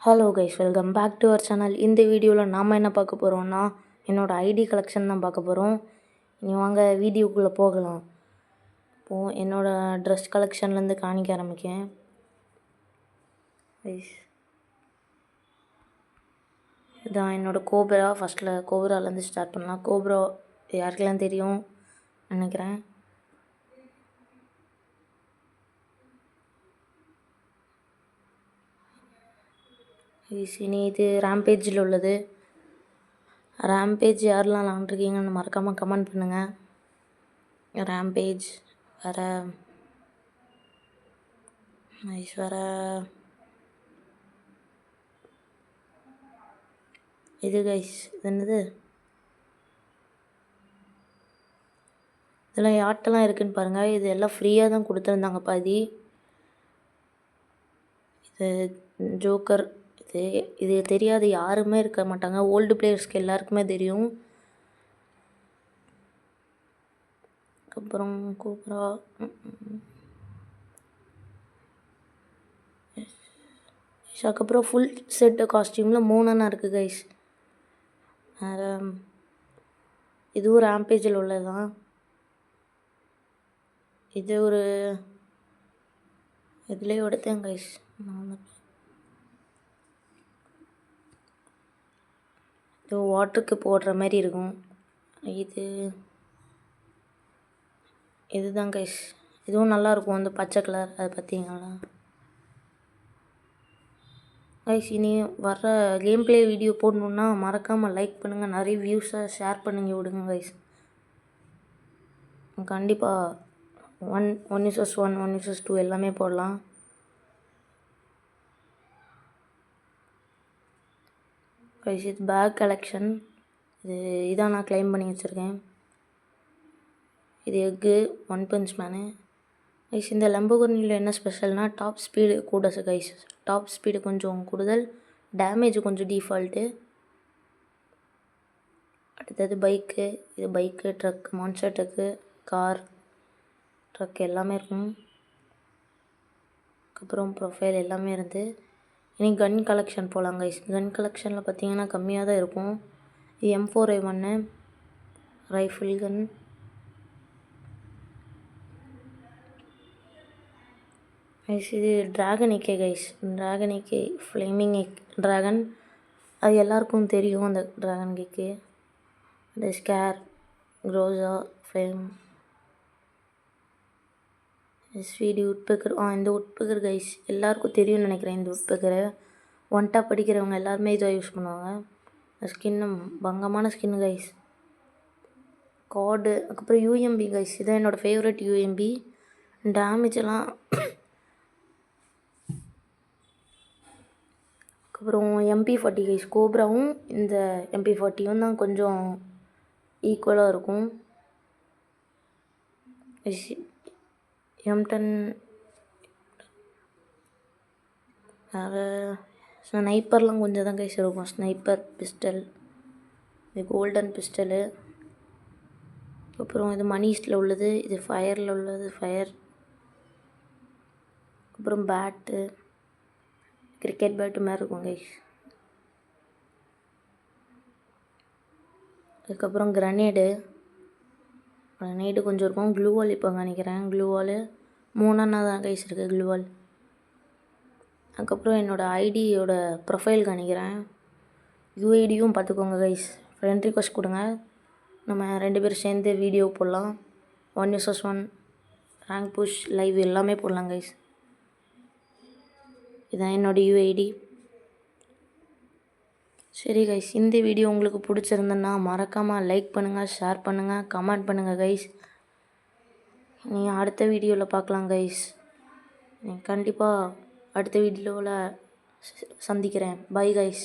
Hello guys, welcome back to our channel. இந்த வீடியோவில் நாம் என்ன பார்க்க போகிறோம்னா என்னோடய ஐடி கலெக்ஷன் தான் பார்க்க போகிறோம். நீ வாங்க வீடியோக்குள்ளே போகலாம். இப்போது என்னோடய ட்ரெஸ் கலெக்ஷன்லேருந்து காணிக்க ஆரம்பிக்கேன். கைஸ், இதுதான் என்னோடய கோப்ரா. ஃபஸ்ட்டில் கோப்ராலேருந்து ஸ்டார்ட் பண்ணலாம். கோப்ரா யாருக்கெல்லாம் தெரியும் நினைக்கிறேன். இனி இது ரேம்பேஜில் உள்ளது. ரேம்பேஜ் யாரெல்லாம் விளாண்டுருக்கீங்கன்னு மறக்காமல் கமெண்ட் பண்ணுங்கள். ரேம்பேஜ் வேறு இது கைஸ், இது என்னது, இதெல்லாம் யார்ட்டெல்லாம் இருக்குதுன்னு பாருங்கள். இது எல்லாம் ஃப்ரீயாக தான் கொடுத்துருந்தாங்க பாதி. இது ஜோக்கர். இது தெரியாத யாருமே இருக்க மாட்டாங்க. ஓல்டு பிளேயர்ஸ்க்கு எல்லாருக்குமே தெரியும். அப்புறம் கோப்ரா, அதுக்கப்புறம் ஃபுல் செட்டு காஸ்டியூமில் 3 இருக்குது கைஸ். வேறு இதுவும் ரேம்பேஜில் உள்ளது தான். இது ஒரு இதுலேயே எடுத்தேன் கைஸ். இது வாட்டருக்கு போடுற மாதிரி இருக்கும். இதுதான் கைஸ். இதுவும் நல்லாயிருக்கும், அந்த பச்சை கலர். அதை பார்த்தீங்களா கைஸ்? இனி வர்ற கேம் பிளே வீடியோ போடணுன்னா மறக்காமல் லைக் பண்ணுங்கள், நிறைய வியூஸை ஷேர் பண்ணி விடுங்க கைஸ். கண்டிப்பாக 1:1 1:2 எல்லாமே போடலாம். கைஸ், இது பேக் கலெக்ஷன். இதான் நான் கிளைம் பண்ணி வச்சுருக்கேன். இது எக்கு, ஒன் பஞ்ச் மேனு. கைஸ், இந்த லம்போர்கினியில் என்ன ஸ்பெஷல்னால் டாப் ஸ்பீடு கூட கைஸ். டாப் ஸ்பீடு கொஞ்சம் கூடுதல், டேமேஜ் கொஞ்சம் டிஃபால்ட்டு. அடுத்தது பைக்கு. இது bike, truck, monster truck, car, truck எல்லாமே இருக்கும். அதுக்கப்புறம் ப்ரொஃபைல் எல்லாமே இருந்து. இனி கன் கலெக்ஷன் போகலாம் கைஸ். கன் கலெக்ஷனில் பார்த்தீங்கன்னா கம்மியாக தான் இருக்கும். M4A1 ரைஃபிள் கன். கைஸ், இது dragon AK guys. Dragon AK, flaming dragon. அது எல்லாருக்கும் தெரியும், அந்த ட்ராகன் ஏகே. அந்த ஸ்கேர், க்ரோஸா, ஃப்ளேம், எஸ்விடி, உட்பெக்கர். இந்த உட்பெக்கர் கைஸ் எல்லாருக்கும் தெரியும்னு நினைக்கிறேன். இந்த உட்பெக்கரை ஒன்ட்டா படிக்கிறவங்க எல்லாருமே இதை யூஸ் பண்ணுவாங்க. ஸ்கின்னு பங்கமான ஸ்கின்னு கைஸ். கார்டு, அதுக்கப்புறம் UMP கைஸ். இதான் என்னோடய ஃபேவரட் UMP. டேமேஜ் எல்லாம். அதுக்கப்புறம் MP40 கைஸ். கோப்ராவும் இந்த MP40 தான் கொஞ்சம் ஈக்குவலாக இருக்கும். M10. வேறு ஸ்னைப்பர்லாம் கொஞ்சம் தான் கைஸ் இருக்கும். ஸ்னைப்பர் பிஸ்டல், இது கோல்டன் பிஸ்டலு. அப்புறம் இது மணிஸ்டில் உள்ளது. இது ஃபயரில் உள்ளது, ஃபயர். அப்புறம் பேட்டு, கிரிக்கெட் பேட்டு மாதிரி இருக்கும் கைஸ். அதுக்கப்புறம் கிரனேடு கொஞ்சம் இருக்கும். க்ளூவால் இப்போ நினைக்கிறேன். க்ளூவால் 3 தான் கைஸ் இருக்குது, க்ளூவால். அதுக்கப்புறம் என்னோடய ஐடியோட ப்ரொஃபைல் காணிக்கிறேன். UIDயும் பார்த்துக்கோங்க கைஸ். ஃப்ரெண்ட் ரிக்வெஸ்ட் கொடுங்க, நம்ம 2 பேரும் சேர்ந்து வீடியோ போடலாம். 1:1 ரேங்க் புஷ், லைவ் எல்லாமே போடலாம் கைஸ். இதுதான் என்னோடய UID. சரி கைஸ், இந்த வீடியோ உங்களுக்கு பிடிச்சிருந்தேன்னா மறக்காமல் லைக் பண்ணுங்கள், ஷேர் பண்ணுங்கள், கமெண்ட் பண்ணுங்கள் கைஸ். நீங்கள் அடுத்த வீடியோவில் பார்க்கலாம் கைஸ். கண்டிப்பாக அடுத்த வீடியோவில் சந்திக்கிறேன். Bye guys.